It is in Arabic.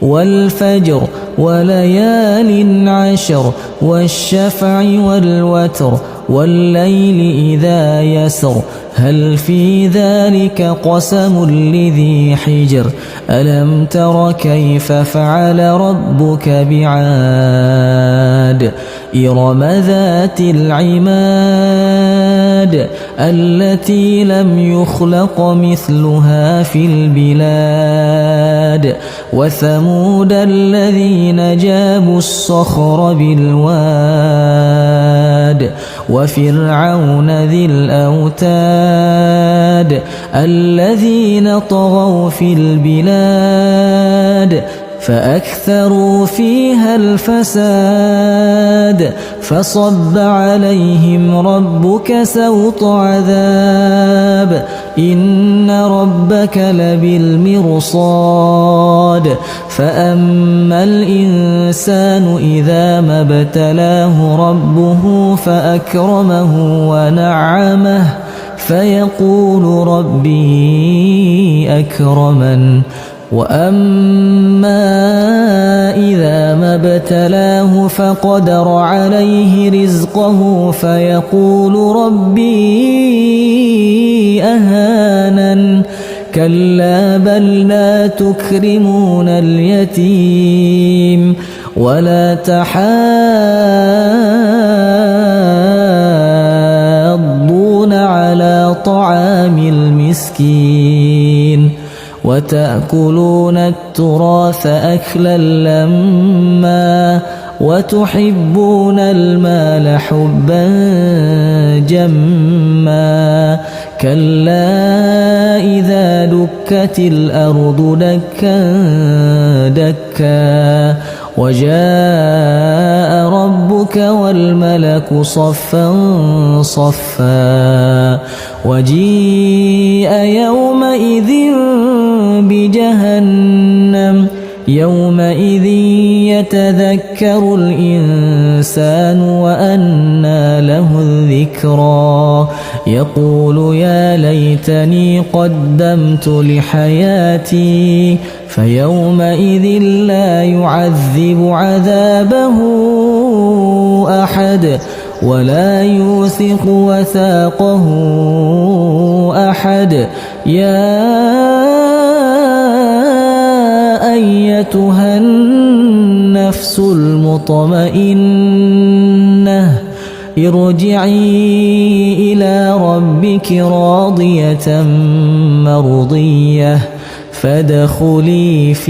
والفجر وليال عشر والشفع والوتر والليل إذا يسر هل في ذلك قسم لذي حجر ألم تر كيف فعل ربك بعاد إرم ذات العماد التي لم يخلق مثلها في البلاد وثمود الذين جابوا الصخر بالواد وفرعون ذي الأوتاد الذين طغوا في البلاد فأكثروا فيها الفساد فصب عليهم ربك سوط عذاب إن ربك لبالمرصاد فأما الإنسان إذا ما ابتلاه ربه فأكرمه ونعمه فيقول ربي أكرمن وأما إذا ما ابتلاه فقدر عليه رزقه فيقول ربي أهانن كلا بل لا تكرمون اليتيم ولا تحاضون على طعام المسكين وتأكلون التراث أكلا لما وتحبون المال حبا جما كلا إذا دكت الأرض دكا دكا وجاء ربك والملك صفا صفا وجيء يومئذ بجهنم يومئذ يتذكر الإنسان وأنى له الذكرى يقول يا ليتني قدمت لحياتي فيومئذ لا يعذب عذابه أحد ولا يوثق وثاقه أحد يا أيتها النفس المطمئنة ارجعي إلى ربك راضية مرضية فادخلي في